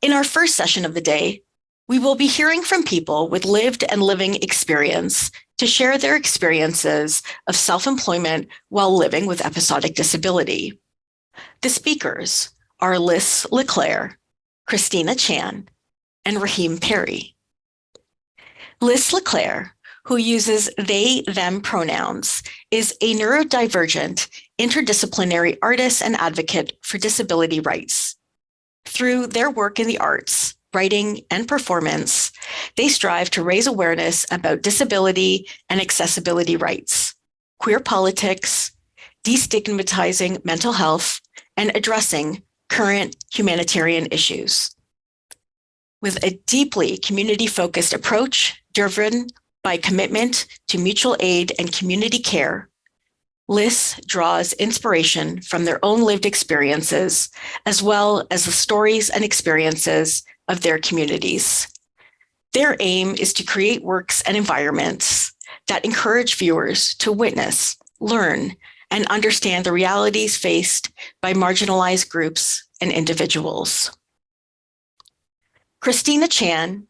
In our first session of the day, we will be hearing from people with lived and living experience to share their experiences of self-employment while living with episodic disability. The speakers are LeClair, Christina Chan, and Raheme Perry. LeClair, who uses they, them pronouns, is a neurodivergent, interdisciplinary artist and advocate for disability rights. Through their work in the arts, writing, and performance, they strive to raise awareness about disability and accessibility rights, queer politics, destigmatizing mental health, and addressing current humanitarian issues. With a deeply community-focused approach driven by commitment to mutual aid and community care, LIS draws inspiration from their own lived experiences, as well as the stories and experiences of their communities. Their aim is to create works and environments that encourage viewers to witness, learn, and understand the realities faced by marginalized groups and individuals. Christina Chan,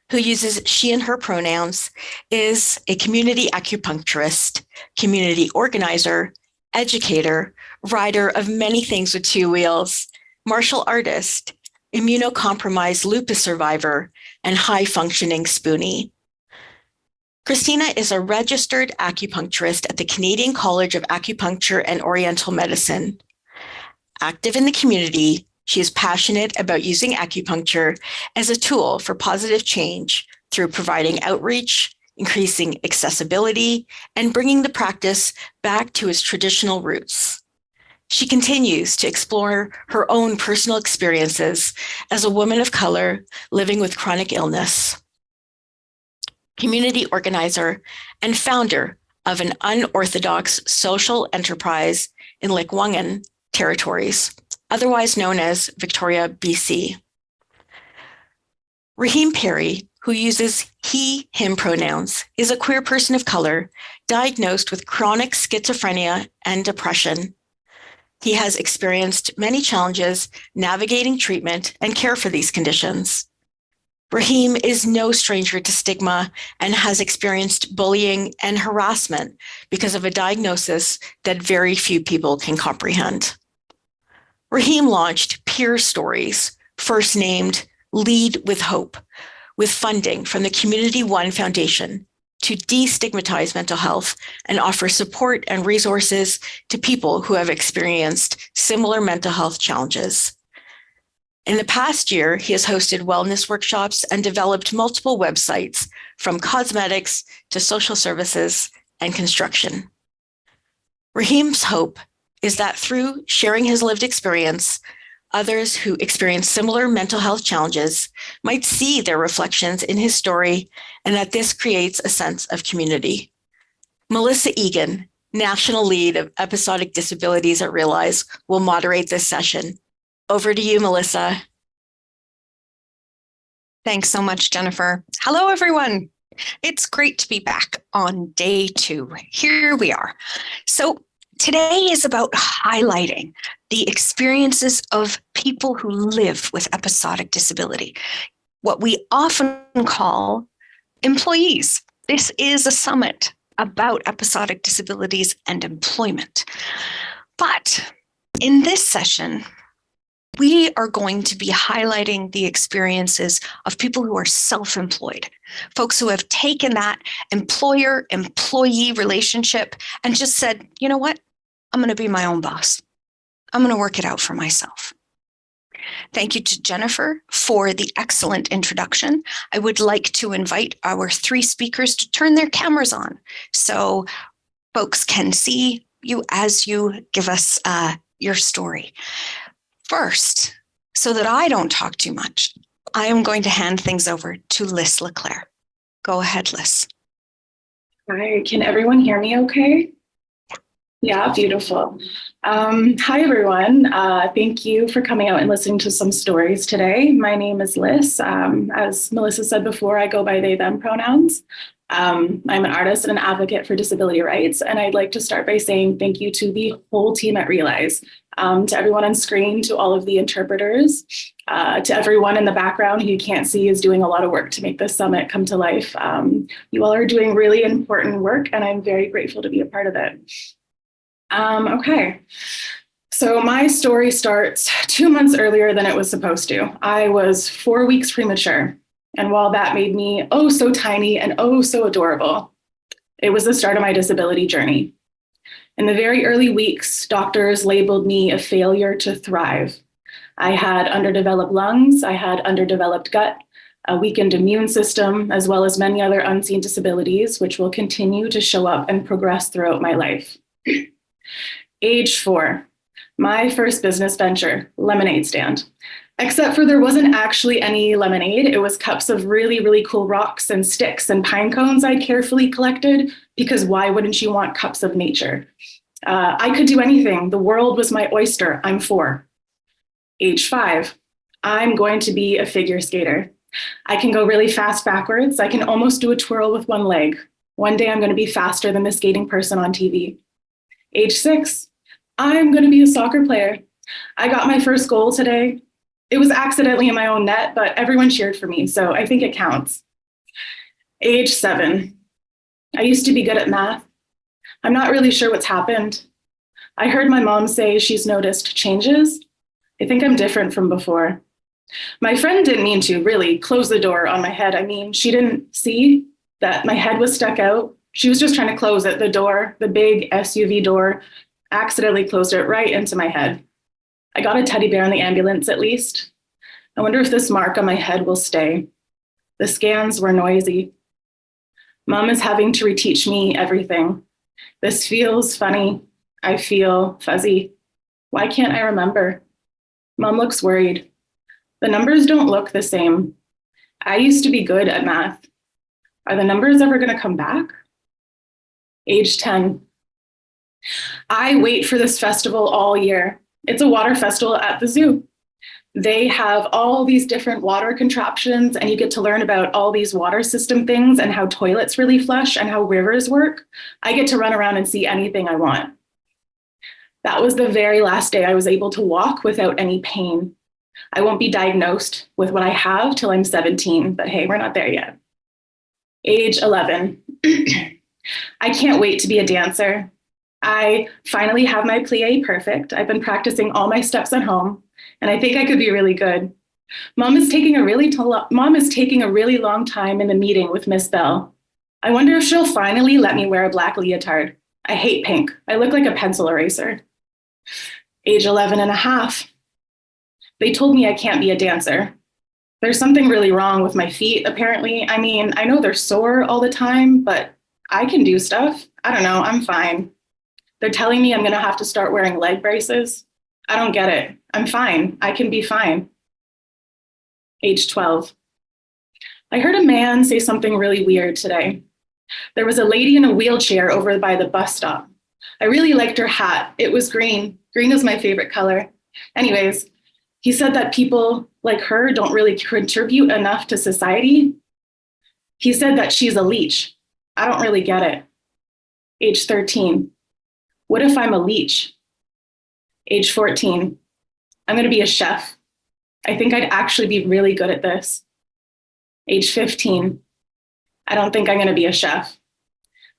who uses she and her pronouns, is a community acupuncturist, community organizer, educator, rider of many things with two wheels, martial artist, immunocompromised lupus survivor, and high-functioning spoonie. Christina is a registered acupuncturist at the Canadian College of Acupuncture and Oriental Medicine. Active in the community, she is passionate about using acupuncture as a tool for positive change through providing outreach, increasing accessibility, and bringing the practice back to its traditional roots. She continues to explore her own personal experiences as a woman of color living with chronic illness. Community organizer and founder of an unorthodox social enterprise in Lekwungen territories, otherwise known as Victoria, BC. Raheme Perry, who uses he, him pronouns, is a queer person of color diagnosed with chronic schizophrenia and depression. He has experienced many challenges navigating treatment and care for these conditions. Raheme is no stranger to stigma and has experienced bullying and harassment because of a diagnosis that very few people can comprehend. Raheme launched Peer Stories, first named Lead with Hope, with funding from the Community One Foundation to destigmatize mental health and offer support and resources to people who have experienced similar mental health challenges. In the past year, he has hosted wellness workshops and developed multiple websites from cosmetics to social services and construction. Raheme's hope is that through sharing his lived experience, others who experience similar mental health challenges might see their reflections in his story and that this creates a sense of community. Melissa Egan, National Lead of Episodic Disabilities at Realize, will moderate this session. Over to you, Melissa. Thanks so much, Jennifer. Hello, everyone. It's great to be back on day 2. Here we are. So today is about highlighting the experiences of people who live with episodic disability, what we often call employees. This is a summit about episodic disabilities and employment. But in this session, we are going to be highlighting the experiences of people who are self-employed, folks who have taken that employer-employee relationship and just said, you know what? I'm going to be my own boss. I'm going to work it out for myself. Thank you to Jennifer for the excellent introduction. I would like to invite our 3 speakers to turn their cameras on so folks can see you as you give us your story. First, so that I don't talk too much, I am going to hand things over to LeClair. Go ahead, Liz. Hi, can everyone hear me okay? Yeah, beautiful. Hi, everyone. Thank you for coming out and listening to some stories today. My name is Liz. As Melissa said before, I go by they, them pronouns. I'm an artist and an advocate for disability rights, and I'd like to start by saying thank you to the whole team at Realize. To everyone on screen, to all of the interpreters, to everyone in the background who you can't see is doing a lot of work to make this summit come to life. You all are doing really important work, and I'm very grateful to be a part of it. Okay, so my story starts 2 months earlier than it was supposed to. I was 4 weeks premature, and while that made me oh so tiny and oh so adorable, it was the start of my disability journey. In the very early weeks, doctors labeled me a failure to thrive. I had underdeveloped lungs, I had underdeveloped gut, a weakened immune system, as well as many other unseen disabilities, which will continue to show up and progress throughout my life. Age 4, my first business venture, lemonade stand. Except for there wasn't actually any lemonade. It was cups of really, really cool rocks and sticks and pine cones I'd carefully collected, because why wouldn't you want cups of nature? I could do anything. The world was my oyster. I'm 4. Age 5, I'm going to be a figure skater. I can go really fast backwards. I can almost do a twirl with one leg. One day I'm going to be faster than the skating person on TV. Age 6, I'm going to be a soccer player. I got my first goal today. It was accidentally in my own net, but everyone cheered for me, so I think it counts. Age 7, I used to be good at math. I'm not really sure what's happened. I heard my mom say she's noticed changes. I think I'm different from before. My friend didn't mean to really close the door on my head. I mean, she didn't see that my head was stuck out. She was just trying to close it, the door, the big SUV door, accidentally closed it right into my head. I got a teddy bear in the ambulance at least. I wonder if this mark on my head will stay. The scans were noisy. Mom is having to reteach me everything. This feels funny. I feel fuzzy. Why can't I remember? Mom looks worried. The numbers don't look the same. I used to be good at math. Are the numbers ever going to come back? Age 10. I wait for this festival all year. It's a water festival at the zoo. They have all these different water contraptions, and you get to learn about all these water system things and how toilets really flush and how rivers work. I get to run around and see anything I want. That was the very last day I was able to walk without any pain. I won't be diagnosed with what I have till I'm 17, but hey, we're not there yet. Age 11. I can't wait to be a dancer. I finally have my plie perfect. I've been practicing all my steps at home, and I think I could be really good. Mom is taking a really long time in the meeting with Miss Bell. I wonder if she'll finally let me wear a black leotard. I hate pink. I look like a pencil eraser. Age 11 and a half. They told me I can't be a dancer. There's something really wrong with my feet, apparently. I mean, I know they're sore all the time, but I can do stuff. I don't know, I'm fine. They're telling me I'm gonna have to start wearing leg braces. I don't get it. I'm fine. I can be fine. Age 12. I heard a man say something really weird today. There was a lady in a wheelchair over by the bus stop. I really liked her hat. It was green. Green is my favorite color. Anyways, he said that people like her don't really contribute enough to society. He said that she's a leech. I don't really get it. Age 13. What if I'm a leech? Age 14. I'm going to be a chef. I think I'd actually be really good at this. Age 15. I don't think I'm going to be a chef.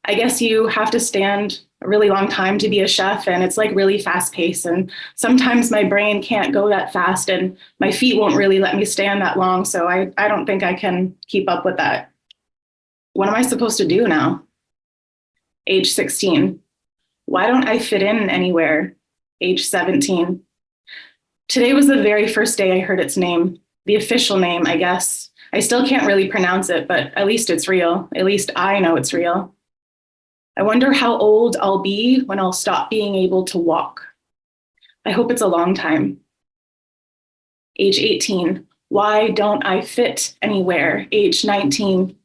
I guess you have to stand a really long time to be a chef, and it's like really fast paced, and sometimes my brain can't go that fast and my feet won't really let me stand that long, so I don't think I can keep up with that. What am I supposed to do now? Age 16. Why don't I fit in anywhere? Age 17. Today was the very first day I heard its name, the official name, I guess. I still can't really pronounce it, but at least it's real. At least I know it's real. I wonder how old I'll be when I'll stop being able to walk. I hope it's a long time. Age 18. Why don't I fit anywhere? Age 19.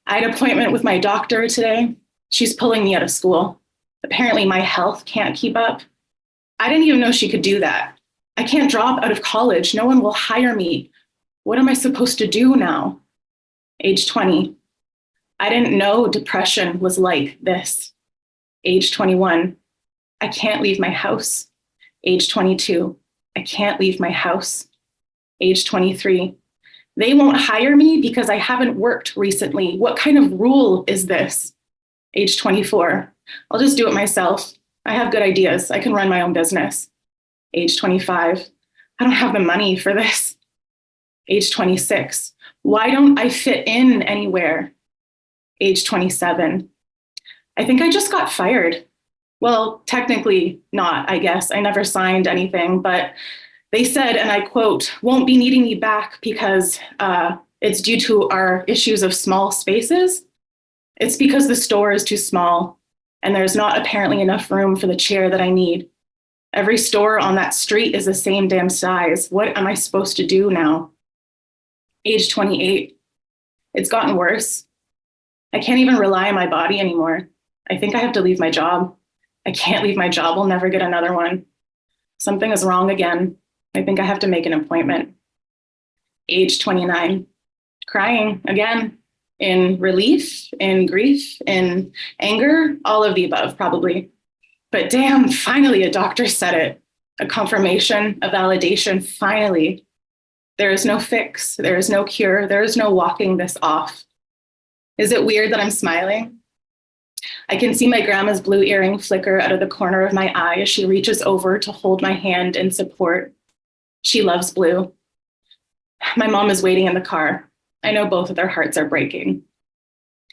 I had an appointment with my doctor today. She's pulling me out of school. Apparently my health can't keep up. I didn't even know she could do that. I can't drop out of college. No one will hire me. What am I supposed to do now? Age 20. I didn't know depression was like this. Age 21. I can't leave my house. Age 22, I can't leave my house. Age 23, they won't hire me because I haven't worked recently. What kind of rule is this? Age 24, I'll just do it myself. I have good ideas. I can run my own business. Age 25, I don't have the money for this. Age 26, why don't I fit in anywhere? Age 27, I think I just got fired. Well, technically not, I guess. I never signed anything, but they said, and I quote, won't be needing me back because it's due to our issues of small spaces. It's because the store is too small and there's not apparently enough room for the chair that I need. Every store on that street is the same damn size. What am I supposed to do now? Age 28, it's gotten worse. I can't even rely on my body anymore. I think I have to leave my job. I can't leave my job. I'll never get another one. Something is wrong again. I think I have to make an appointment. Age 29, crying again, in relief, in grief, in anger, all of the above, probably. But damn, finally a doctor said it. A confirmation, a validation, finally. There is no fix, there is no cure, there is no walking this off. Is it weird that I'm smiling? I can see my grandma's blue earring flicker out of the corner of my eye as she reaches over to hold my hand in support. She loves blue. My mom is waiting in the car. I know both of their hearts are breaking.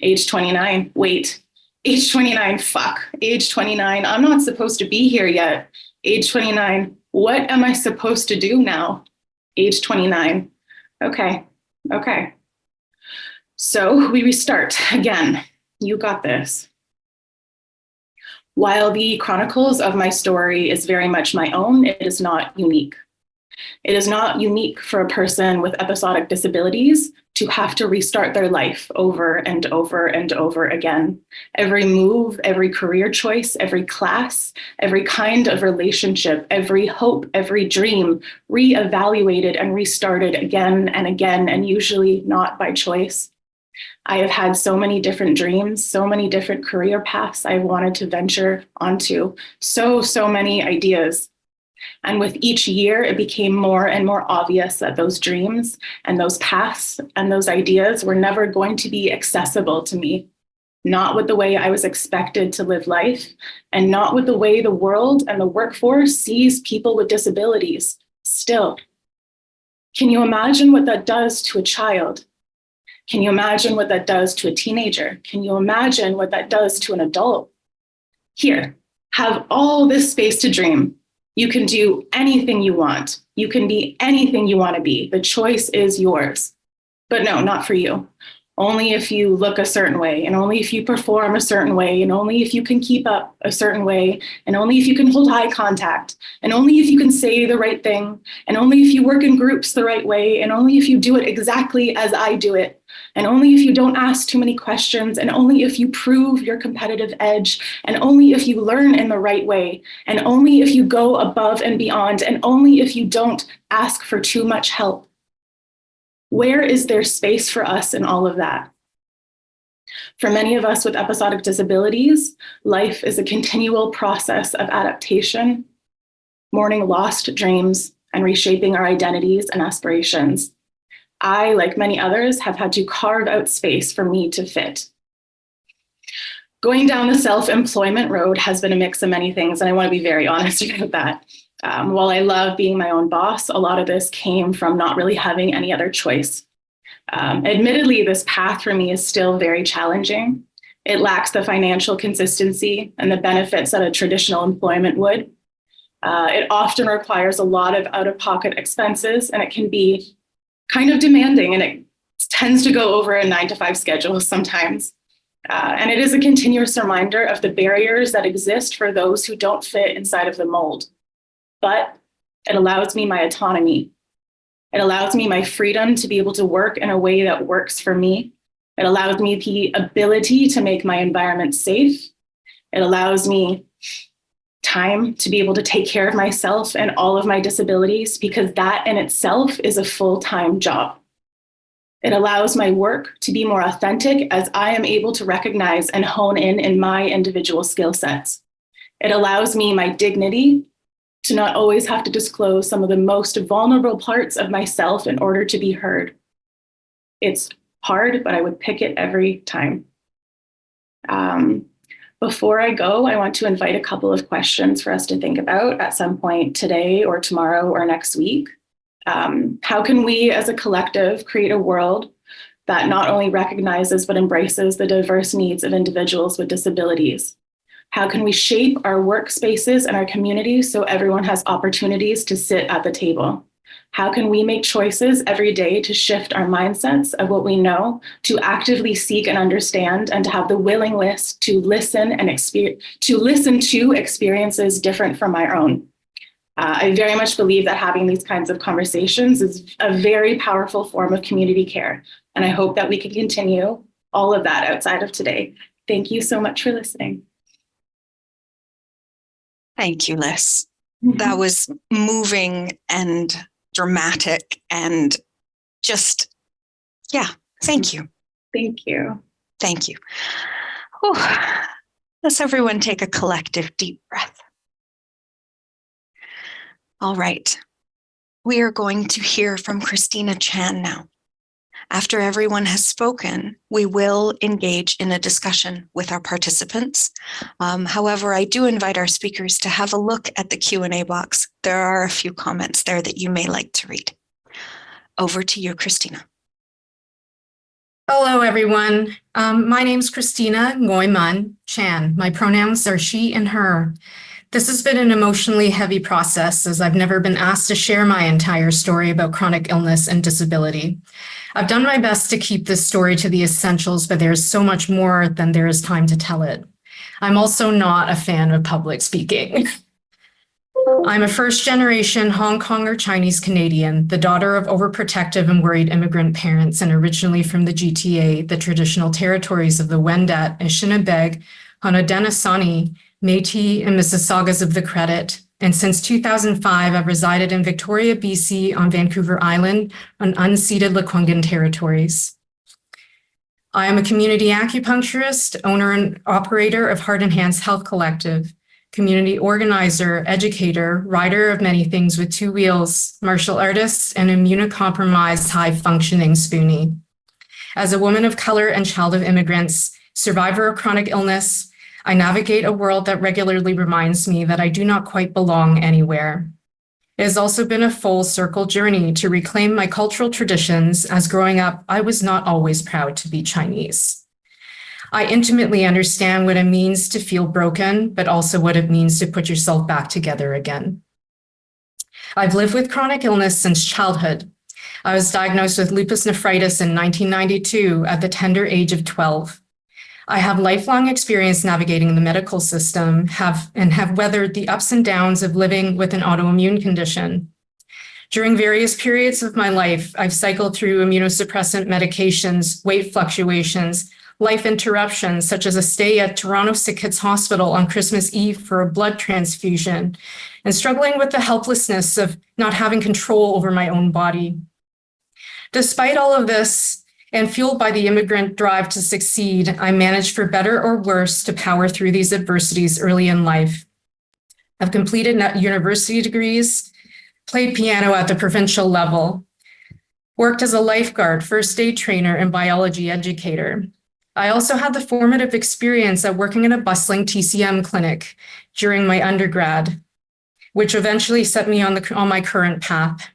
Age 29, wait. Age 29, fuck. Age 29, I'm not supposed to be here yet. Age 29, what am I supposed to do now? Age 29, okay. So we restart again. You got this. While the chronicles of my story is very much my own, it is not unique. It is not unique for a person with episodic disabilities to have to restart their life over and over and over again. Every move, every career choice, every class, every kind of relationship, every hope, every dream, reevaluated and restarted again and again, and usually not by choice. I have had so many different dreams, so many different career paths I wanted to venture onto, so many ideas. And with each year, it became more and more obvious that those dreams and those paths and those ideas were never going to be accessible to me, not with the way I was expected to live life, and not with the way the world and the workforce sees people with disabilities still. Can you imagine what that does to a child? Can you imagine what that does to a teenager? Can you imagine what that does to an adult? Here, have all this space to dream. You can do anything you want. You can be anything you want to be. The choice is yours. But no, not for you. Only if you look a certain way, and only if you perform a certain way, and only if you can keep up a certain way, and only if you can hold eye contact, and only if you can say the right thing, and only if you work in groups the right way, and only if you do it exactly as I do it, and only if you don't ask too many questions, and only if you prove your competitive edge, and only if you learn in the right way, and only if you go above and beyond, and only if you don't ask for too much help. Where is there space for us in all of that? For many of us with episodic disabilities, life is a continual process of adaptation, mourning lost dreams, and reshaping our identities and aspirations. I, like many others, have had to carve out space for me to fit. Going down the self-employment road has been a mix of many things, and I want to be very honest about that. While I love being my own boss, a lot of this came from not really having any other choice. Admittedly, this path for me is still very challenging. It lacks the financial consistency and the benefits that a traditional employment would. It often requires a lot of out-of-pocket expenses, and it can be kind of demanding, and it tends to go over a 9-to-5 schedule sometimes. And it is a continuous reminder of the barriers that exist for those who don't fit inside of the mold. But it allows me my autonomy. It allows me my freedom to be able to work in a way that works for me. It allows me the ability to make my environment safe. It allows me time to be able to take care of myself and all of my disabilities, because that in itself is a full-time job. It allows my work to be more authentic as I am able to recognize and hone in my individual skill sets. It allows me my dignity to not always have to disclose some of the most vulnerable parts of myself in order to be heard. It's hard, but I would pick it every time. Before I go, I want to invite a couple of questions for us to think about at some point today or tomorrow or next week. How can we as a collective create a world that not only recognizes but embraces the diverse needs of individuals with disabilities? How can we shape our workspaces and our communities so everyone has opportunities to sit at the table? How can we make choices every day to shift our mindsets of what we know, to actively seek and understand, and to have the willingness to listen and listen to experiences different from our own? I very much believe that having these kinds of conversations is a very powerful form of community care. And I hope that we can continue all of that outside of today. Thank you so much for listening. Thank you, Liz. That was moving and dramatic and just, yeah, thank you. Thank you. Thank you. Whew. Let's everyone take a collective deep breath. All right. We are going to hear from Christina Chan now. After everyone has spoken, we will engage in a discussion with our participants. However, I do invite our speakers to have a look at the Q&A box. There are a few comments there that you may like to read. Over to you, Christina. Hello, everyone. My name's Christina Ngoy-Man Chan. My pronouns are she and her. This has been an emotionally heavy process as I've never been asked to share my entire story about chronic illness and disability. I've done my best to keep this story to the essentials, but there's so much more than there is time to tell it. I'm also not a fan of public speaking. I'm a first-generation Hong Kong or Chinese Canadian, the daughter of overprotective and worried immigrant parents, and originally from the GTA, the traditional territories of the Wendat, Anishinaabe, Haudenosaunee, Métis, and Mississaugas of the Credit. And since 2005, I've resided in Victoria, BC on Vancouver Island on unceded Lekwungen territories. I am a community acupuncturist, owner and operator of Heart Enhanced Health Collective, community organizer, educator, rider of many things with two wheels, martial artist, and immunocompromised high-functioning spoonie. As a woman of color and child of immigrants, survivor of chronic illness, I navigate a world that regularly reminds me that I do not quite belong anywhere. It has also been a full circle journey to reclaim my cultural traditions, as growing up, I was not always proud to be Chinese. I intimately understand what it means to feel broken, but also what it means to put yourself back together again. I've lived with chronic illness since childhood. I was diagnosed with lupus nephritis in 1992 at the tender age of 12. I have lifelong experience navigating the medical system, have weathered the ups and downs of living with an autoimmune condition. During various periods of my life, I've cycled through immunosuppressant medications, weight fluctuations, life interruptions, such as a stay at Toronto Sick Kids Hospital on Christmas Eve for a blood transfusion, and struggling with the helplessness of not having control over my own body. Despite all of this, and fueled by the immigrant drive to succeed, I managed for better or worse to power through these adversities early in life. I've completed university degrees, played piano at the provincial level, worked as a lifeguard, first aid trainer, and biology educator. I also had the formative experience of working in a bustling TCM clinic during my undergrad, which eventually set me on my current path.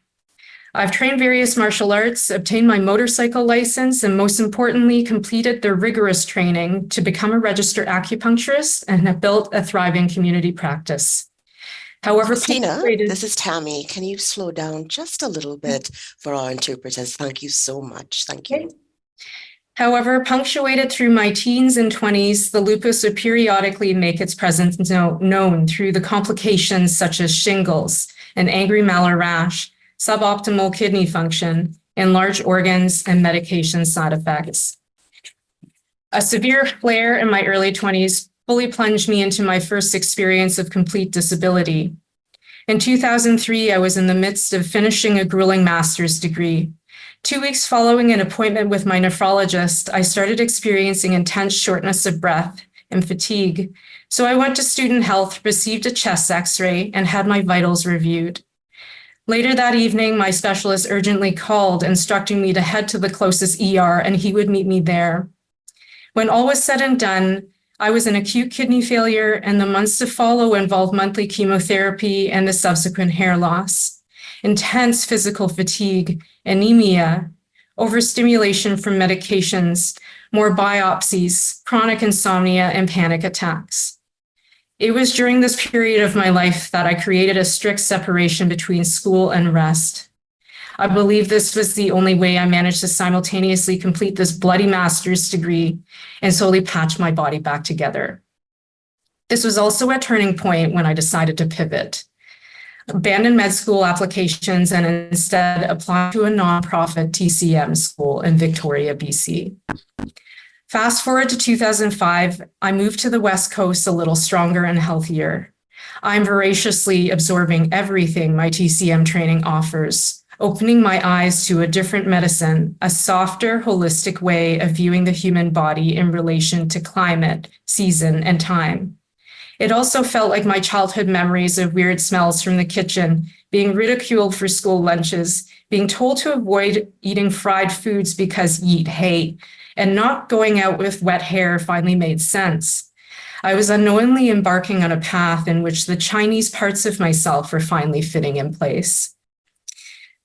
I've trained various martial arts, obtained my motorcycle license, and most importantly, completed the rigorous training to become a registered acupuncturist and have built a thriving community practice. However, Christina, this is Tammy. Can you slow down just a little bit for our interpreters? Thank you so much. Thank you. However, punctuated through my teens and 20s, the lupus would periodically make its presence known through the complications such as shingles, an angry malar rash, suboptimal kidney function, enlarged organs, and medication side effects. A severe flare in my early 20s fully plunged me into my first experience of complete disability. In 2003, I was in the midst of finishing a grueling master's degree. 2 weeks following an appointment with my nephrologist, I started experiencing intense shortness of breath and fatigue, So I went to student health, received a chest x-ray, and had my vitals reviewed. Later that evening, my specialist urgently called, instructing me to head to the closest ER, and he would meet me there. When all was said and done, I was in acute kidney failure, and the months to follow involved monthly chemotherapy and the subsequent hair loss, intense physical fatigue, anemia, overstimulation from medications, more biopsies, chronic insomnia, and panic attacks. It was during this period of my life that I created a strict separation between school and rest. I believe this was the only way I managed to simultaneously complete this bloody master's degree and slowly patch my body back together. This was also a turning point when I decided to pivot, abandon med school applications, and instead apply to a nonprofit TCM school in Victoria, BC. Fast forward to 2005, I moved to the West Coast a little stronger and healthier. I'm voraciously absorbing everything my TCM training offers, opening my eyes to a different medicine, a softer, holistic way of viewing the human body in relation to climate, season, and time. It also felt like my childhood memories of weird smells from the kitchen, being ridiculed for school lunches, being told to avoid eating fried foods because yeet hate, and not going out with wet hair finally made sense. I was unknowingly embarking on a path in which the Chinese parts of myself were finally fitting in place.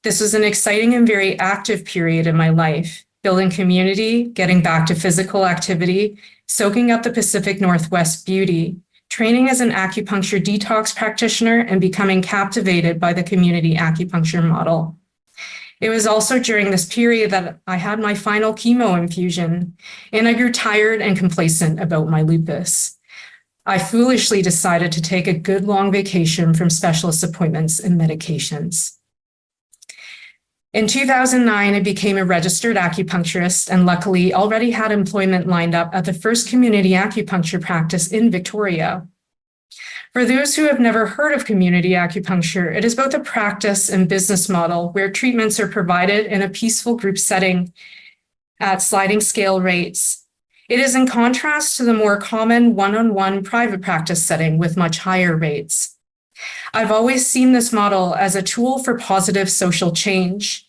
This was an exciting and very active period in my life, building community, getting back to physical activity, soaking up the Pacific Northwest beauty, training as an acupuncture detox practitioner, and becoming captivated by the community acupuncture model. It was also during this period that I had my final chemo infusion, and I grew tired and complacent about my lupus. I foolishly decided to take a good long vacation from specialist appointments and medications. In 2009, I became a registered acupuncturist and luckily already had employment lined up at the first community acupuncture practice in Victoria. For those who have never heard of community acupuncture, it is both a practice and business model where treatments are provided in a peaceful group setting at sliding scale rates. It is in contrast to the more common one-on-one private practice setting with much higher rates. I've always seen this model as a tool for positive social change,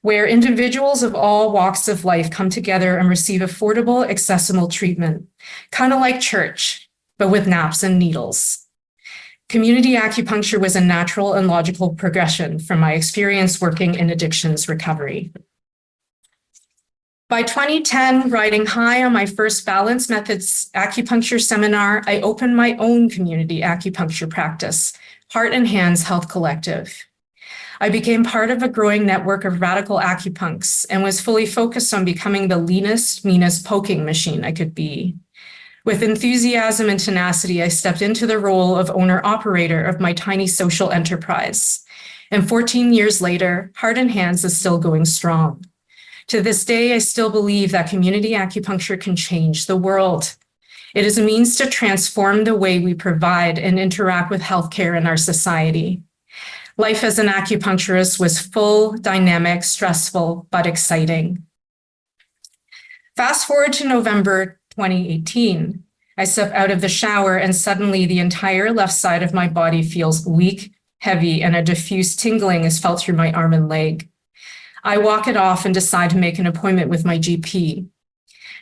where individuals of all walks of life come together and receive affordable, accessible treatment, kind of like church, but with naps and needles. Community acupuncture was a natural and logical progression from my experience working in addictions recovery. By 2010, riding high on my first Balanced Methods acupuncture seminar, I opened my own community acupuncture practice, Heart and Hands Health Collective. I became part of a growing network of radical acupuncts and was fully focused on becoming the leanest, meanest poking machine I could be. With enthusiasm and tenacity, I stepped into the role of owner-operator of my tiny social enterprise. And 14 years later, Heart and Hands is still going strong. To this day, I still believe that community acupuncture can change the world. It is a means to transform the way we provide and interact with healthcare in our society. Life as an acupuncturist was full, dynamic, stressful, but exciting. Fast forward to November 2018. I step out of the shower and suddenly the entire left side of my body feels weak, heavy, and a diffuse tingling is felt through my arm and leg. I walk it off and decide to make an appointment with my GP.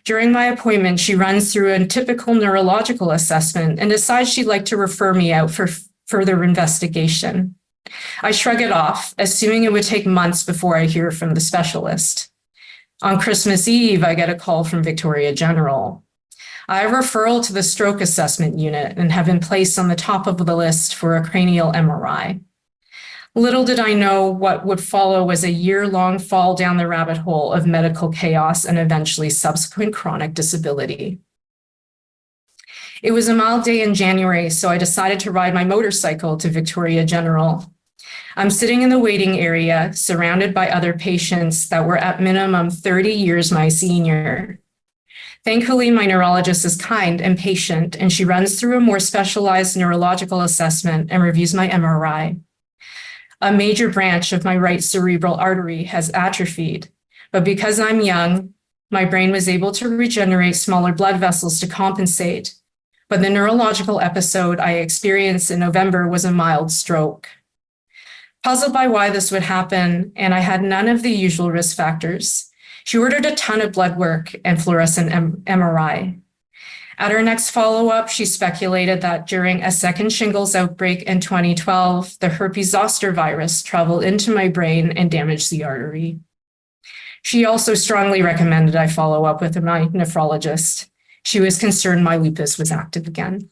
During my appointment, she runs through a typical neurological assessment and decides she'd like to refer me out for further investigation. I shrug it off, assuming it would take months before I hear from the specialist. On Christmas Eve, I get a call from Victoria General. I have a referral to the stroke assessment unit and have been placed on the top of the list for a cranial MRI. Little did I know what would follow was a year-long fall down the rabbit hole of medical chaos and eventually subsequent chronic disability. It was a mild day in January, so I decided to ride my motorcycle to Victoria General. I'm sitting in the waiting area, surrounded by other patients that were at minimum 30 years my senior. Thankfully, my neurologist is kind and patient, and she runs through a more specialized neurological assessment and reviews my MRI. A major branch of my right cerebral artery has atrophied, but because I'm young, my brain was able to regenerate smaller blood vessels to compensate. but the neurological episode I experienced in November was a mild stroke. Puzzled by why this would happen, and I had none of the usual risk factors, she ordered a ton of blood work and fluorescent MRI. At her next follow-up, she speculated that during a second shingles outbreak in 2012, the herpes zoster virus traveled into my brain and damaged the artery. She also strongly recommended I follow up with my nephrologist. She was concerned my lupus was active again.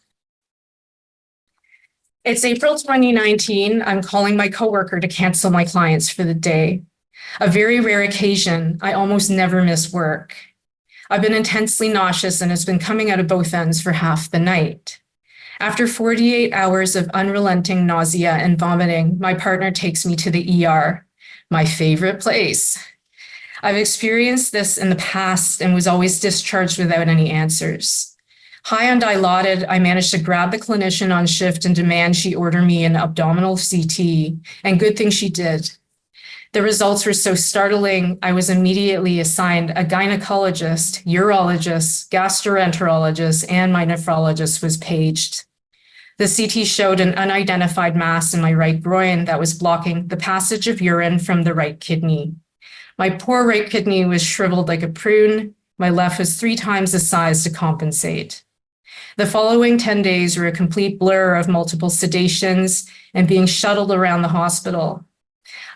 It's April 2019. I'm calling my coworker to cancel my clients for the day. A very rare occasion. I almost never miss work. I've been intensely nauseous and it's been coming out of both ends for half the night. After 48 hours of unrelenting nausea and vomiting, my partner takes me to the ER, my favorite place. I've experienced this in the past and was always discharged without any answers. High on Dilaudid, I managed to grab the clinician on shift and demand she order me an abdominal CT, and good thing she did. The results were so startling, I was immediately assigned a gynecologist, urologist, gastroenterologist, and my nephrologist was paged. The CT showed an unidentified mass in my right groin that was blocking the passage of urine from the right kidney. My poor right kidney was shriveled like a prune. My left was 3 times the size to compensate. The following 10 days were a complete blur of multiple sedations and being shuttled around the hospital.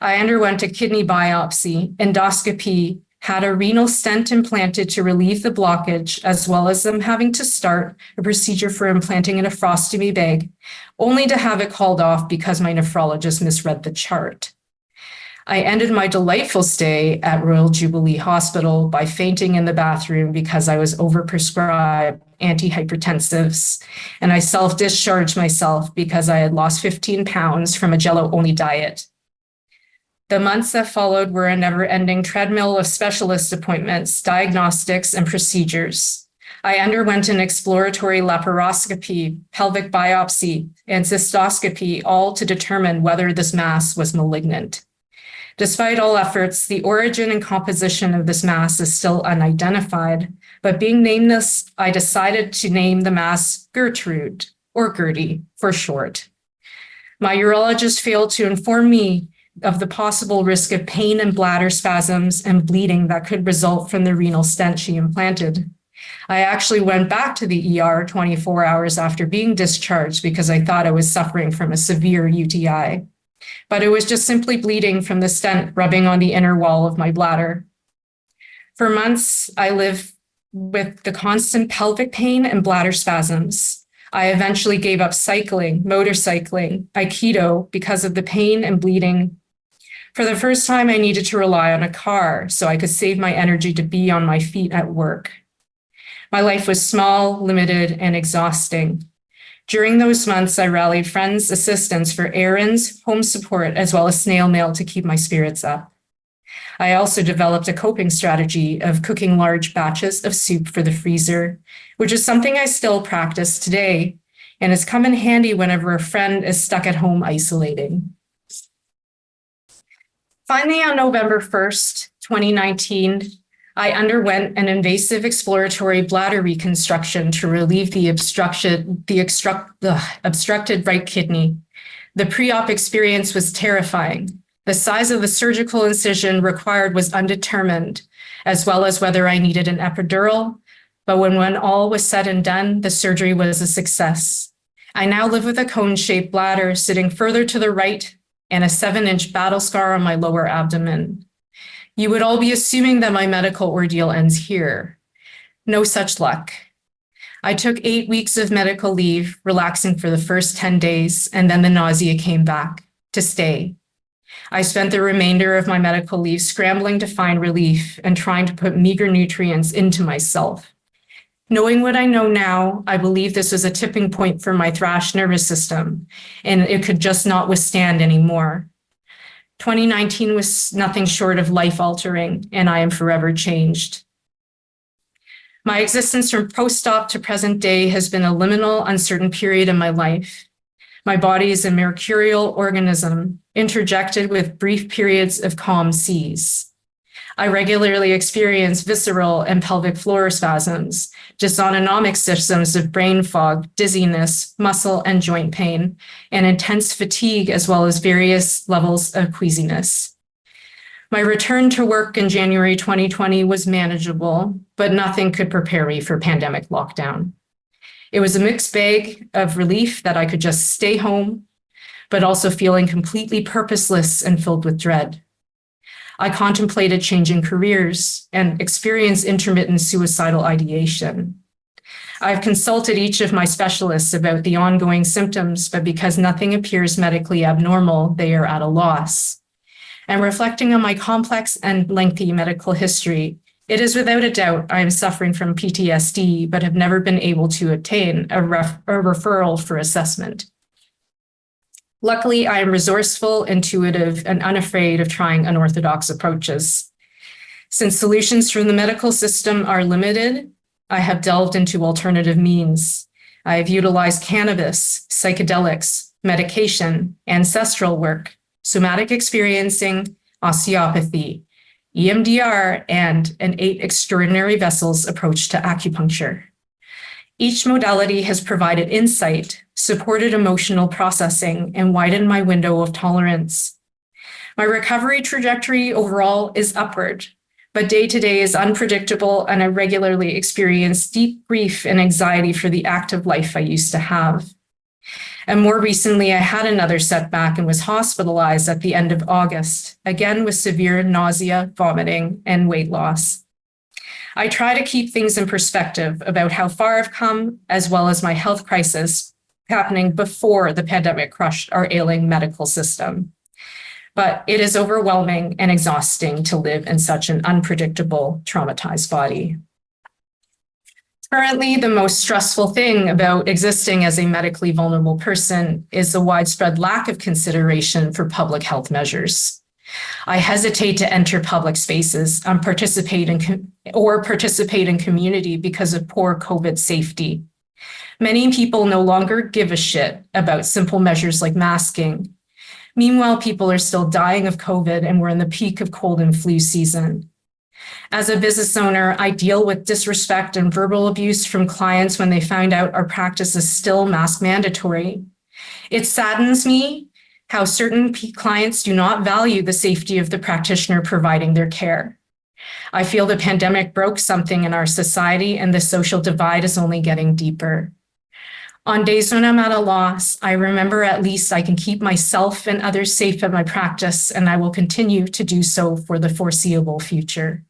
I underwent a kidney biopsy, endoscopy, had a renal stent implanted to relieve the blockage, as well as them having to start a procedure for implanting a nephrostomy bag, only to have it called off because my nephrologist misread the chart. I ended my delightful stay at Royal Jubilee Hospital by fainting in the bathroom because I was overprescribed antihypertensives, and I self-discharged myself because I had lost 15 pounds from a Jell-O-only diet. The months that followed were a never-ending treadmill of specialist appointments, diagnostics, and procedures. I underwent an exploratory laparoscopy, pelvic biopsy, and cystoscopy, all to determine whether this mass was malignant. Despite all efforts, the origin and composition of this mass is still unidentified, but being nameless, I decided to name the mass Gertrude, or Gertie for short. My urologist failed to inform me of the possible risk of pain and bladder spasms and bleeding that could result from the renal stent she implanted. I actually went back to the ER 24 hours after being discharged because I thought I was suffering from a severe UTI. But it was just simply bleeding from the stent rubbing on the inner wall of my bladder. For months, I lived with the constant pelvic pain and bladder spasms. I eventually gave up cycling, motorcycling, Aikido because of the pain and bleeding. For the first time, I needed to rely on a car so I could save my energy to be on my feet at work. My life was small, limited, and exhausting. During those months, I rallied friends, assistants for errands, home support, as well as snail mail to keep my spirits up. I also developed a coping strategy of cooking large batches of soup for the freezer, which is something I still practice today, and has come in handy whenever a friend is stuck at home isolating. Finally, on November 1st, 2019, I underwent an invasive exploratory bladder reconstruction to relieve the obstructed right kidney. The pre-op experience was terrifying. The size of the surgical incision required was undetermined, as well as whether I needed an epidural. But when all was said and done, the surgery was a success. I now live with a cone-shaped bladder sitting further to the right and a 7-inch battle scar on my lower abdomen. You would all be assuming that my medical ordeal ends here. No such luck. I took 8 weeks of medical leave, relaxing for the first 10 days, and then the nausea came back to stay. I spent the remainder of my medical leave scrambling to find relief and trying to put meager nutrients into myself. Knowing what I know now, I believe this was a tipping point for my thrash nervous system, and it could just not withstand anymore. 2019 was nothing short of life-altering, and I am forever changed. My existence from post-op to present day has been a liminal, uncertain period in my life. My body is a mercurial organism, interjected with brief periods of calm seas. I regularly experience visceral and pelvic floor spasms, dysautonomic symptoms of brain fog, dizziness, muscle and joint pain, and intense fatigue, as well as various levels of queasiness. My return to work in January 2020 was manageable, but nothing could prepare me for pandemic lockdown. It was a mixed bag of relief that I could just stay home, but also feeling completely purposeless and filled with dread. I contemplated changing careers and experienced intermittent suicidal ideation. I've consulted each of my specialists about the ongoing symptoms, but because nothing appears medically abnormal, they are at a loss. And reflecting on my complex and lengthy medical history, it is without a doubt I am suffering from PTSD, but have never been able to obtain a referral for assessment. Luckily, I am resourceful, intuitive, and unafraid of trying unorthodox approaches. Since solutions from the medical system are limited, I have delved into alternative means. I have utilized cannabis, psychedelics, medication, ancestral work, somatic experiencing, osteopathy, EMDR, and an 8 extraordinary vessels approach to acupuncture. Each modality has provided insight, supported emotional processing, and widened my window of tolerance. My recovery trajectory overall is upward, but day-to-day is unpredictable, and I regularly experience deep grief and anxiety for the active life I used to have. And more recently, I had another setback and was hospitalized at the end of August, again with severe nausea, vomiting, and weight loss. I try to keep things in perspective about how far I've come, as well as my health crisis happening before the pandemic crushed our ailing medical system. But it is overwhelming and exhausting to live in such an unpredictable, traumatized body. Currently, the most stressful thing about existing as a medically vulnerable person is the widespread lack of consideration for public health measures. I hesitate to enter public spaces and participate in community because of poor COVID safety. Many people no longer give a shit about simple measures like masking. Meanwhile, people are still dying of COVID, and we're in the peak of cold and flu season. As a business owner, I deal with disrespect and verbal abuse from clients when they find out our practice is still mask mandatory. It saddens me how certain clients do not value the safety of the practitioner providing their care. I feel the pandemic broke something in our society, and the social divide is only getting deeper. On days when I'm at a loss, I remember at least I can keep myself and others safe at my practice, and I will continue to do so for the foreseeable future.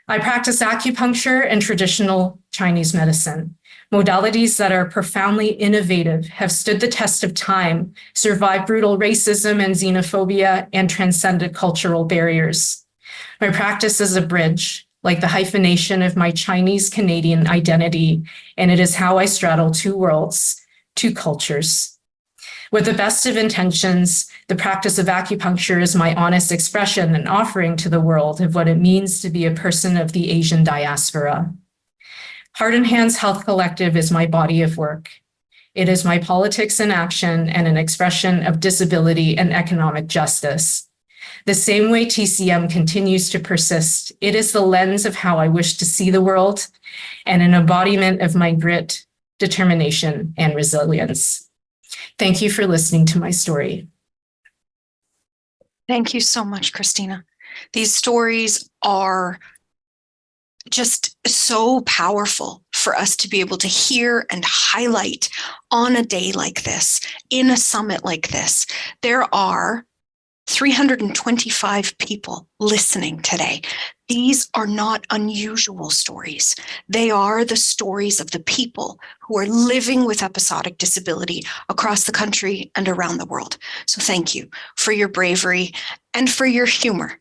I practice acupuncture and traditional Chinese medicine. Modalities that are profoundly innovative, have stood the test of time, survived brutal racism and xenophobia, and transcended cultural barriers. My practice is a bridge, like the hyphenation of my Chinese-Canadian identity, and it is how I straddle two worlds, two cultures. With the best of intentions, the practice of acupuncture is my honest expression and offering to the world of what it means to be a person of the Asian diaspora. Heart and Hands Health Collective is my body of work. It is my politics in action and an expression of disability and economic justice. The same way TCM continues to persist, it is the lens of how I wish to see the world and an embodiment of my grit, determination, and resilience. Thank you for listening to my story. Thank you so much, Christina. These stories are just so powerful for us to be able to hear and highlight on a day like this, in a summit like this. There are 325 people listening today. These are not unusual stories. They are the stories of the people who are living with episodic disability across the country and around the world. So thank you for your bravery and for your humor.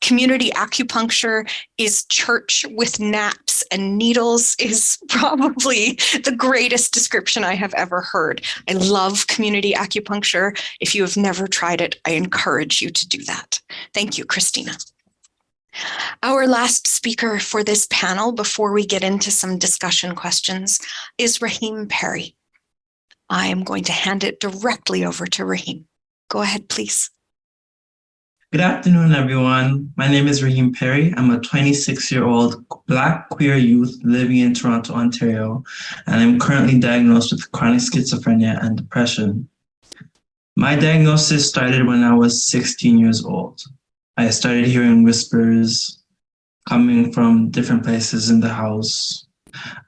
Community acupuncture is church with naps and needles is probably the greatest description I have ever heard. I love community acupuncture. If you have never tried it, I encourage you to do that. Thank you, Christina. Our last speaker for this panel, before we get into some discussion questions, is Raheme Perry. I am going to hand it directly over to Raheme. Go ahead, please. Good afternoon, everyone. My name is Raheme Perry. I'm a 26-year-old Black queer youth living in Toronto, Ontario, and I'm currently diagnosed with chronic schizophrenia and depression. My diagnosis started when I was 16 years old. I started hearing whispers coming from different places in the house.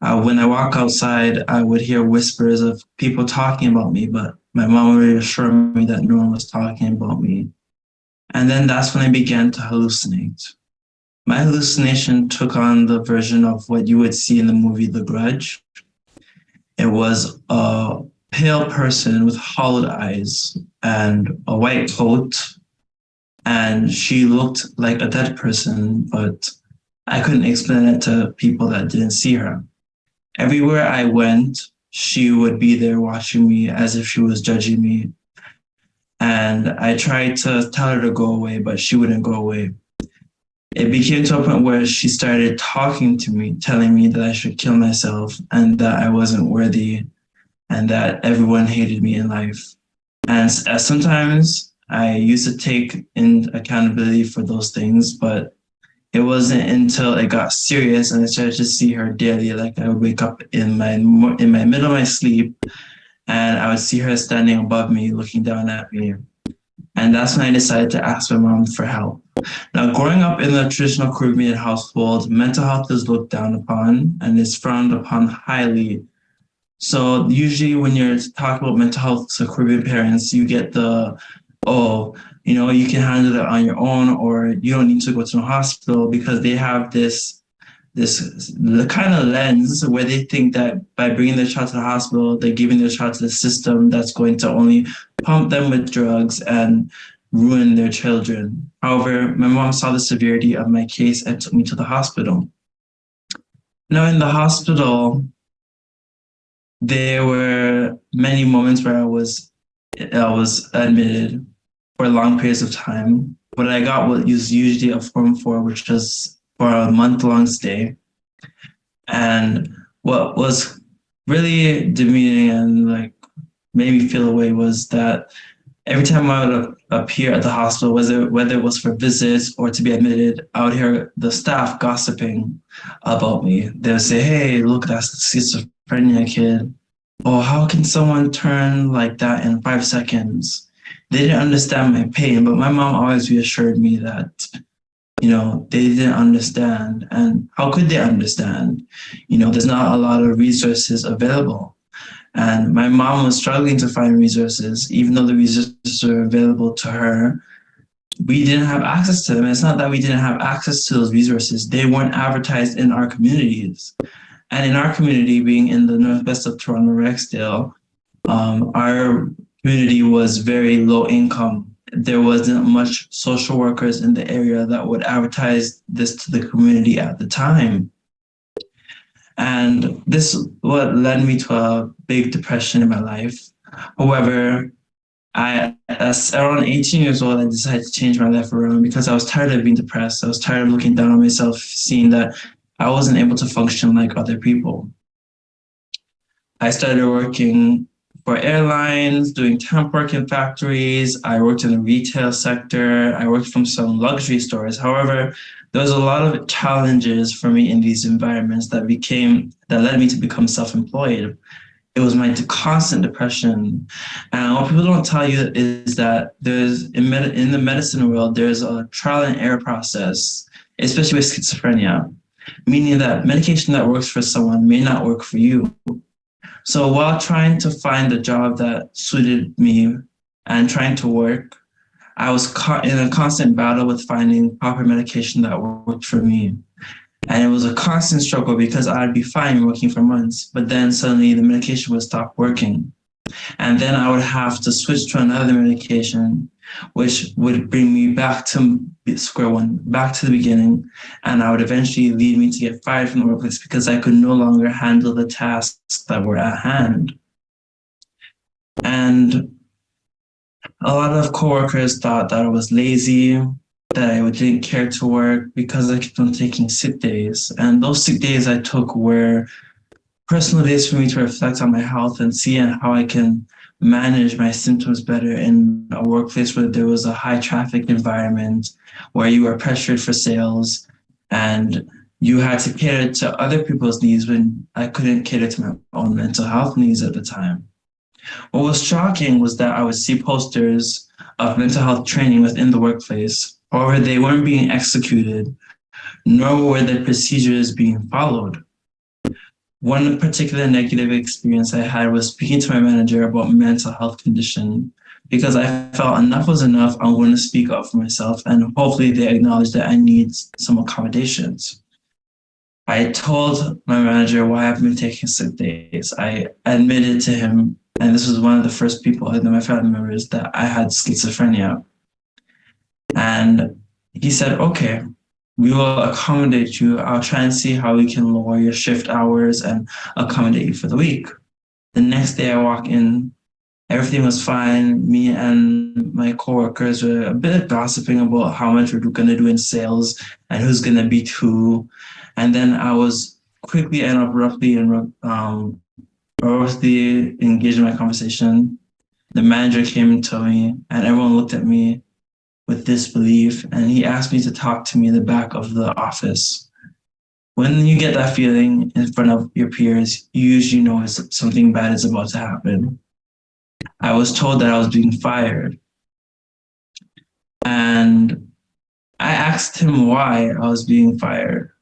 When I walk outside, I would hear whispers of people talking about me, but my mom would reassure me that no one was talking about me. And then that's when I began to hallucinate. My hallucination took on the version of what you would see in the movie The Grudge. It was a pale person with hollowed eyes and a white coat, and she looked like a dead person, but I couldn't explain it to people that didn't see her. Everywhere I went, she would be there watching me as if she was judging me. And I tried to tell her to go away, but she wouldn't go away. It became to a point where she started talking to me, telling me that I should kill myself and that I wasn't worthy and that everyone hated me in life. And sometimes I used to take in accountability for those things, but it wasn't until it got serious and I started to see her daily. Like I would wake up in my middle of my sleep, and I would see her standing above me, looking down at me. And that's when I decided to ask my mom for help. Now, growing up in the traditional Caribbean household, mental health is looked down upon and is frowned upon highly. So usually when you're talking about mental health to Caribbean parents, you get the, you can handle it on your own, or you don't need to go to the hospital, because they have this kind of lens where they think that by bringing their child to the hospital, they're giving their child to the system that's going to only pump them with drugs and ruin their children. However, my mom saw the severity of my case and took me to the hospital. Now, in the hospital, there were many moments where I was admitted for long periods of time. What I got was usually a Form 4, which was for a month-long stay. And what was really demeaning and made me feel away was that every time I would appear at the hospital, whether it was for visits or to be admitted, I would hear the staff gossiping about me. They would say, "Hey, look, that's the schizophrenia kid. Oh, how can someone turn like that in 5 seconds?" They didn't understand my pain, but my mom always reassured me that they didn't understand. And how could they understand? There's not a lot of resources available. And my mom was struggling to find resources, even though the resources were available to her. We didn't have access to them. It's not that we didn't have access to those resources. They weren't advertised in our communities. And in our community, being in the northwest of Toronto, Rexdale, our community was very low income. There wasn't much social workers in the area that would advertise this to the community at the time. And this is what led me to a big depression in my life. However, as around 18 years old, I decided to change my life around because I was tired of being depressed. I was tired of looking down on myself, seeing that I wasn't able to function like other people. I started working for airlines, doing temp work in factories. I worked in the retail sector. I worked from some luxury stores. However, there was a lot of challenges for me in these environments that led me to become self-employed. It was my constant depression. And what people don't tell you is that in the medicine world, there's a trial and error process, especially with schizophrenia, meaning that medication that works for someone may not work for you. So while trying to find a job that suited me and trying to work, I was caught in a constant battle with finding proper medication that worked for me. And it was a constant struggle because I'd be fine working for months, but then suddenly the medication would stop working. And then I would have to switch to another medication, which would bring me back to square one, back to the beginning. And I would eventually lead me to get fired from the workplace because I could no longer handle the tasks that were at hand. And a lot of coworkers thought that I was lazy, that I didn't care to work because I kept on taking sick days. And those sick days I took were personal days for me to reflect on my health and see how I can manage my symptoms better in a workplace where there was a high traffic environment, where you were pressured for sales and you had to cater to other people's needs when I couldn't cater to my own mental health needs at the time. What was shocking was that I would see posters of mental health training within the workplace. However, they weren't being executed, nor were the procedures being followed. One particular negative experience I had was speaking to my manager about my mental health condition, because I felt enough was enough. I'm going to speak up for myself, and hopefully they acknowledge that I need some accommodations. I told my manager why I've been taking sick days. I admitted to him, and this was one of the first people in my family members, that I had schizophrenia. And he said, okay, we will accommodate you. I'll try and see how we can lower your shift hours and accommodate you for the week. The next day I walk in, everything was fine. Me and my coworkers were a bit gossiping about how much we're going to do in sales and who's going to beat who. And then I was quickly and abruptly engaged in my conversation. The manager came to me and everyone looked at me with disbelief, and he asked me to talk to me in the back of the office. When you get that feeling in front of your peers, you usually know something bad is about to happen. I was told that I was being fired. And I asked him why I was being fired.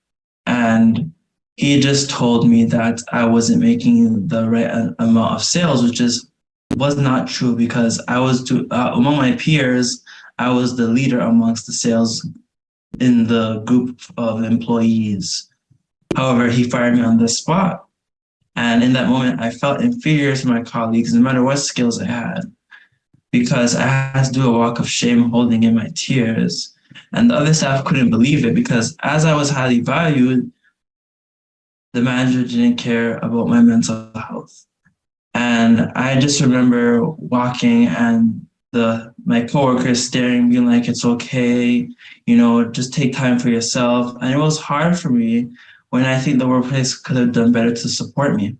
And he just told me that I wasn't making the right amount of sales, which was not true, because I was among my peers, I was the leader amongst the sales in the group of employees. However, he fired me on the spot. And in that moment, I felt inferior to my colleagues, no matter what skills I had, because I had to do a walk of shame holding in my tears. And the other staff couldn't believe it, because as I was highly valued, the manager didn't care about my mental health. And I just remember walking and my coworkers staring, being like, it's okay, just take time for yourself. And it was hard for me when I think the workplace could have done better to support me.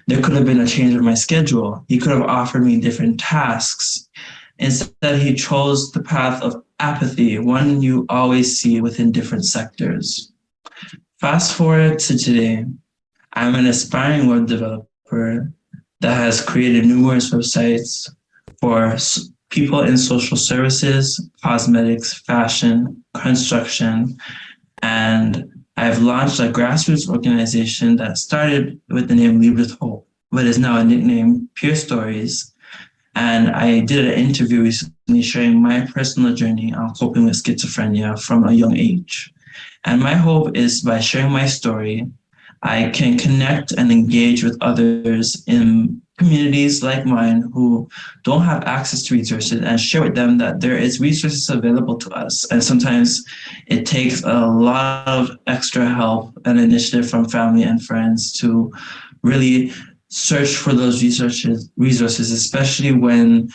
There could have been a change of my schedule. He could have offered me different tasks. Instead, he chose the path of apathy, one you always see within different sectors. Fast forward to today, I'm an aspiring web developer that has created numerous websites for people in social services, cosmetics, fashion, construction, and I've launched a grassroots organization that started with the name Lead with Hope, but is now a nickname, Peer Stories. And I did an interview recently sharing my personal journey on coping with schizophrenia from a young age. And my hope is by sharing my story, I can connect and engage with others in communities like mine who don't have access to resources, and share with them that there is resources available to us. And sometimes it takes a lot of extra help and initiative from family and friends to really search for those resources, especially when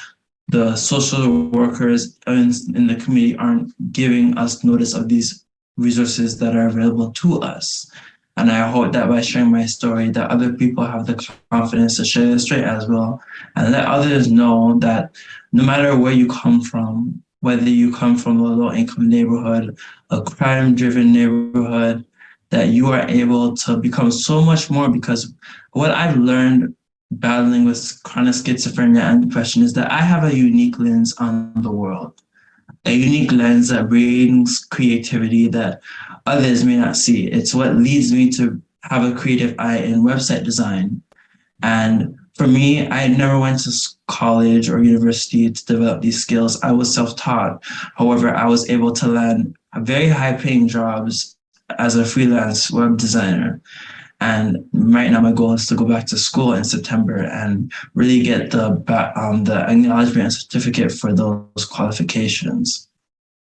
the social workers in the community aren't giving us notice of these resources that are available to us. And I hope that by sharing my story, that other people have the confidence to share their story as well, and let others know that no matter where you come from, whether you come from a low-income neighborhood, a crime-driven neighborhood, that you are able to become so much more. Because what I've learned battling with chronic schizophrenia and depression is that I have a unique lens on the world, a unique lens that brings creativity that others may not see. It's what leads me to have a creative eye in website design. And for me, I never went to college or university to develop these skills. I was self-taught. However, I was able to land very high-paying jobs as a freelance web designer. And right now, my goal is to go back to school in September and really get the acknowledgement and certificate for those qualifications.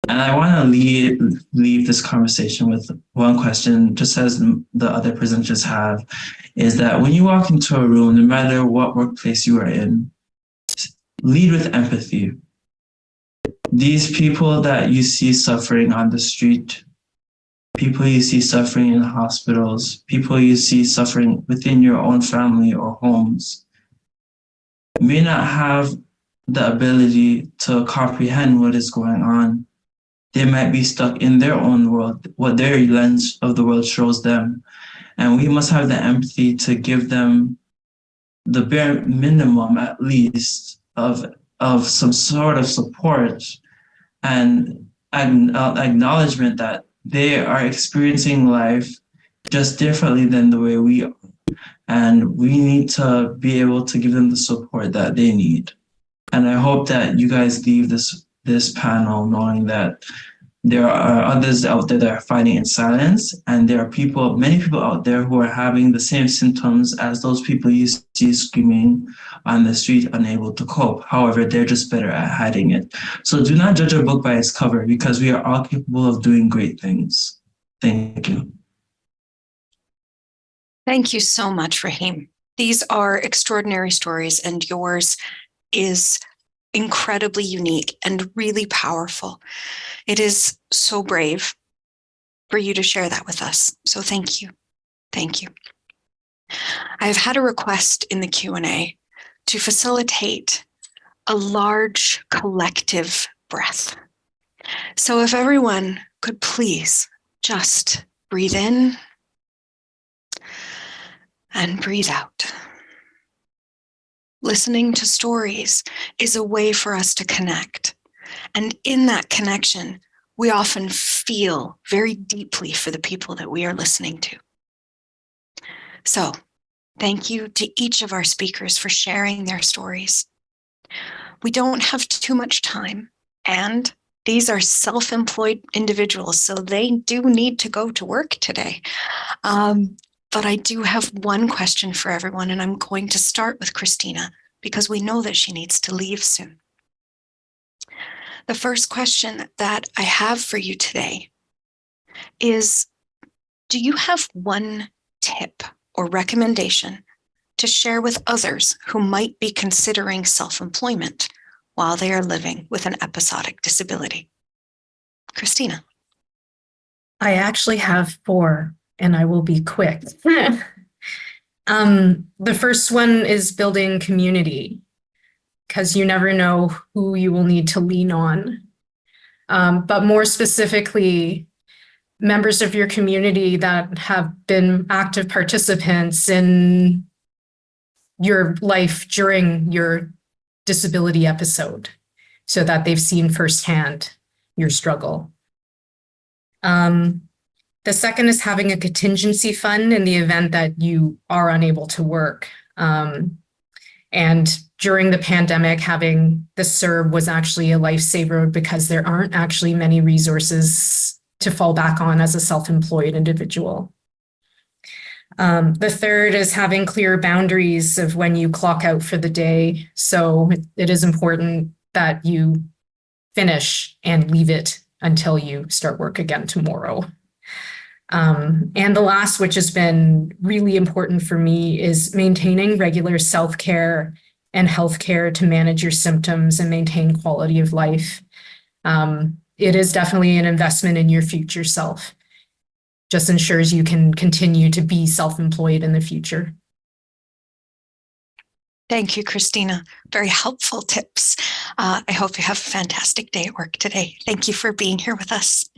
And I want to leave this conversation with one question, just as the other presenters have, is that when you walk into a room, no matter what workplace you are in, lead with empathy. These people that you see suffering on the street, people you see suffering in hospitals, people you see suffering within your own family or homes, may not have the ability to comprehend what is going on. They might be stuck in their own world, what their lens of the world shows them. And we must have the empathy to give them the bare minimum, at least, of some sort of support and acknowledgement that they are experiencing life just differently than the way we are. And we need to be able to give them the support that they need. And I hope that you guys leave this panel knowing that there are others out there that are fighting in silence, and there are many people out there who are having the same symptoms as those people you see screaming on the street, unable to cope. However, they're just better at hiding it. So do not judge a book by its cover, because we are all capable of doing great things. Thank you. Thank you so much, Raheme. These are extraordinary stories, and yours is incredibly unique and really powerful. It is so brave for you to share that with us. So thank you. Thank you. I've had a request in the Q&A to facilitate a large collective breath. So if everyone could please just breathe in and breathe out. Listening to stories is a way for us to connect. And in that connection, we often feel very deeply for the people that we are listening to. So, thank you to each of our speakers for sharing their stories. We don't have too much time, and these are self-employed individuals, so they do need to go to work today. But I do have one question for everyone, and I'm going to start with Christina because we know that she needs to leave soon. The first question that I have for you today is, do you have one tip or recommendation to share with others who might be considering self-employment while they are living with an episodic disability? Christina. I actually have 4. And I will be quick. The first one is building community, because you never know who you will need to lean on. But more specifically, members of your community that have been active participants in your life during your disability episode, so that they've seen firsthand your struggle. The second is having a contingency fund in the event that you are unable to work. And during the pandemic, having the CERB was actually a lifesaver, because there aren't actually many resources to fall back on as a self-employed individual. The third is having clear boundaries of when you clock out for the day. So it is important that you finish and leave it until you start work again tomorrow. And the last, which has been really important for me, is maintaining regular self-care and healthcare to manage your symptoms and maintain quality of life. It is definitely an investment in your future self. Just ensures you can continue to be self-employed in the future. Thank you, Christina. Very helpful tips. I hope you have a fantastic day at work today. Thank you for being here with us.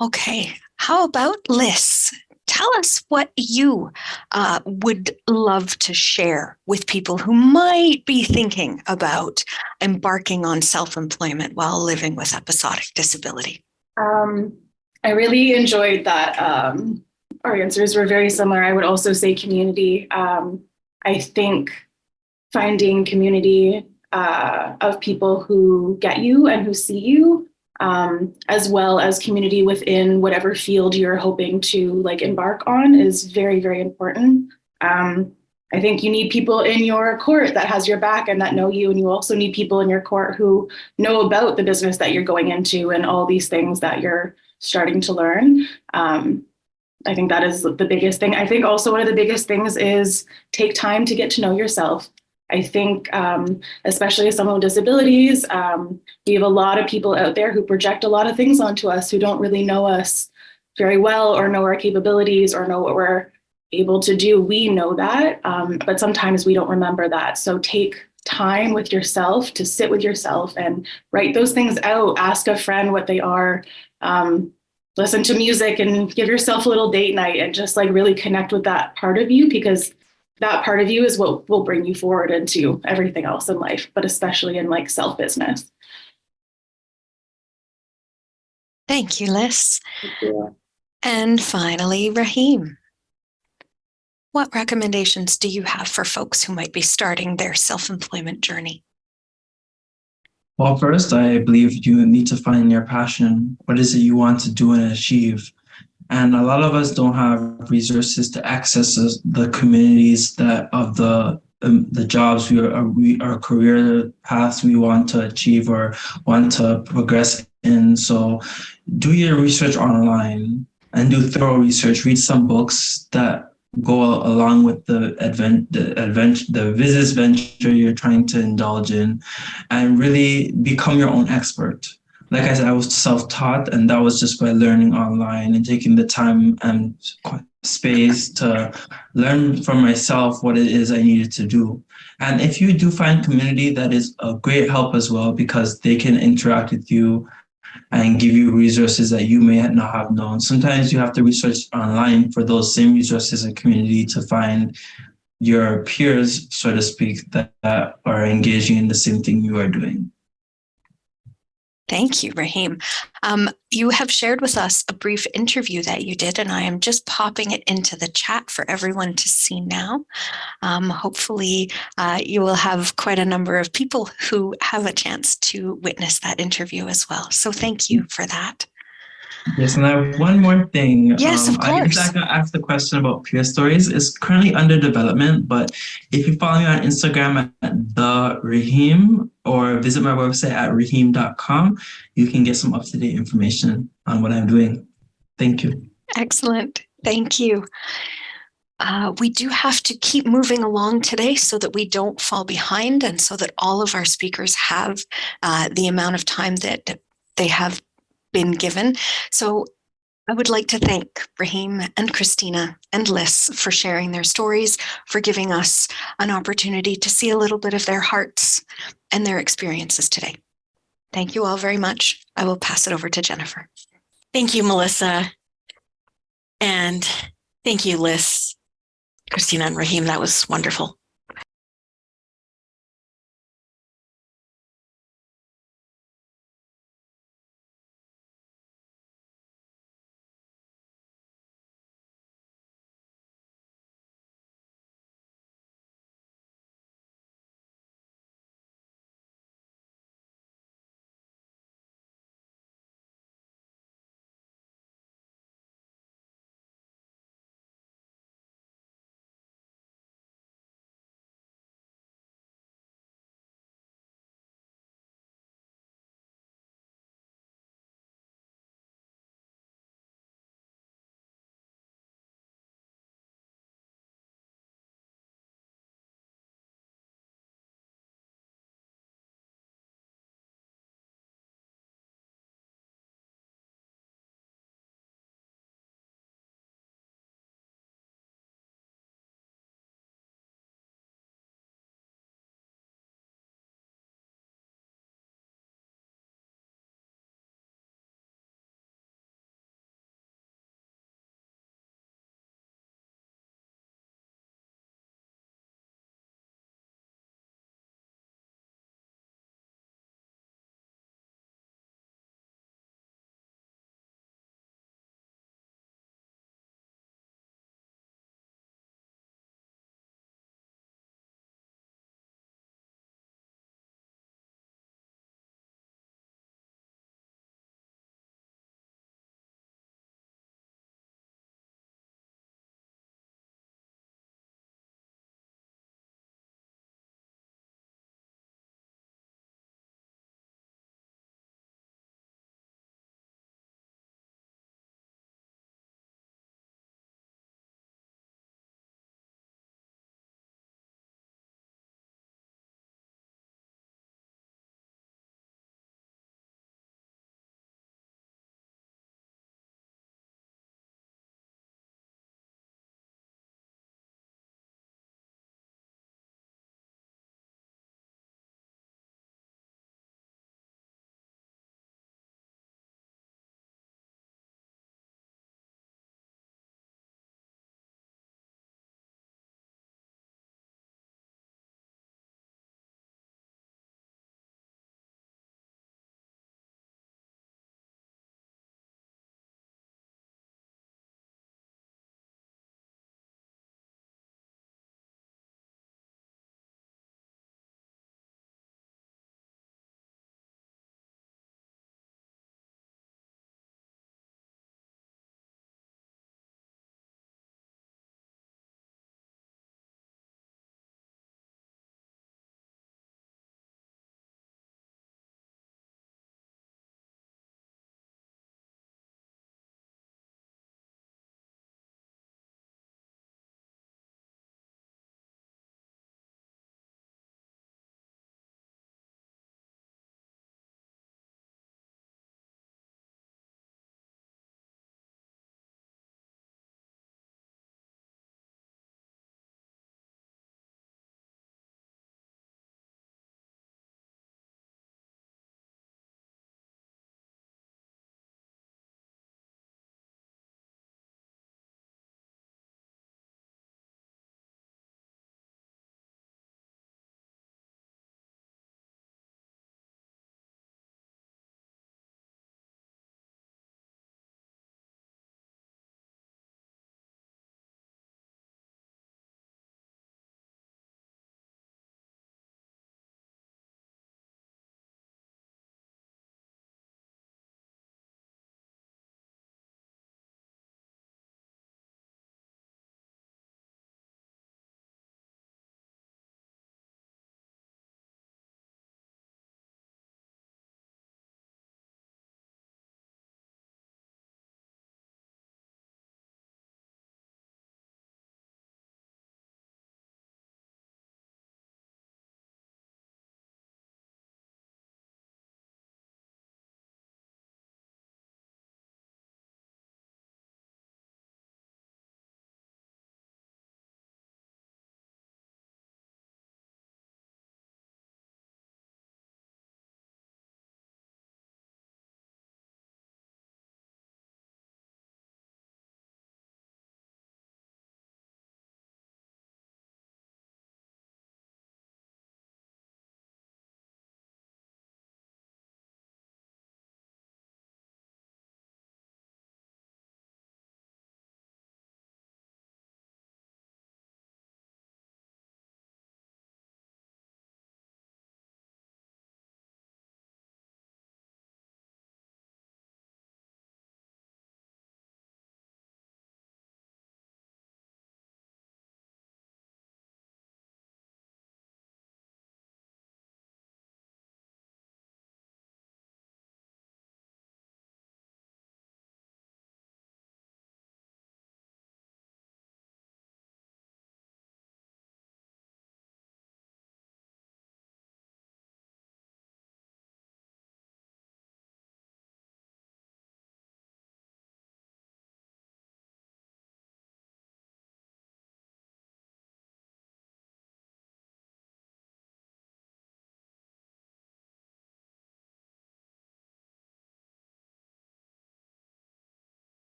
Okay, how about Liz? Tell us what you would love to share with people who might be thinking about embarking on self-employment while living with episodic disability. I really enjoyed that. Our answers were very similar. I would also say community. I think finding community of people who get you and who see you, as well as community within whatever field you're hoping to embark on, is very, very important. I think you need people in your court that has your back and that know you, and you also need people in your court who know about the business that you're going into and all these things that you're starting to learn. I think that is the biggest thing. I think also one of the biggest things is take time to get to know yourself. I think, especially as someone with disabilities, we have a lot of people out there who project a lot of things onto us who don't really know us very well, or know our capabilities, or know what we're able to do. We know that, but sometimes we don't remember that. So take time with yourself to sit with yourself and write those things out. Ask a friend what they are. Listen to music and give yourself a little date night and just like really connect with that part of you, because that part of you is what will bring you forward into everything else in life, but especially in like self-business. Thank you, Liz. Thank you. And finally, Raheme. What recommendations do you have for folks who might be starting their self-employment journey? Well, first, I believe you need to find your passion. What is it you want to do and achieve? And a lot of us don't have resources to access the communities that of the jobs our career paths we want to achieve or want to progress in. So do your research online and do thorough research. Read some books that go along with the business venture you're trying to indulge in, and really become your own expert. Like I said, I was self-taught, and that was just by learning online and taking the time and space to learn for myself what it is I needed to do. And if you do find community, that is a great help as well, because they can interact with you and give you resources that you may not have known. Sometimes you have to research online for those same resources and community to find your peers, so to speak, that are engaging in the same thing you are doing. Thank you, Raheme. You have shared with us a brief interview that you did, and I am just popping it into the chat for everyone to see now. Hopefully, you will have quite a number of people who have a chance to witness that interview as well. So thank you for that. Yes, and I have one more thing. Yes, of course. I asked the question about peer stories. It's currently under development, but if you follow me on Instagram at the Raheme or visit my website at raheme.com, you can get some up-to-date information on what I'm doing. Thank you. Excellent. Thank you. We do have to keep moving along today so that we don't fall behind, and so that all of our speakers have the amount of time that they have been given. So I would like to thank Raheme and Christina and Liz for sharing their stories, for giving us an opportunity to see a little bit of their hearts and their experiences today. Thank you all very much. I will pass it over to Jennifer. Thank you, Melissa. And thank you, Liz, Christina, and Raheme. That was wonderful.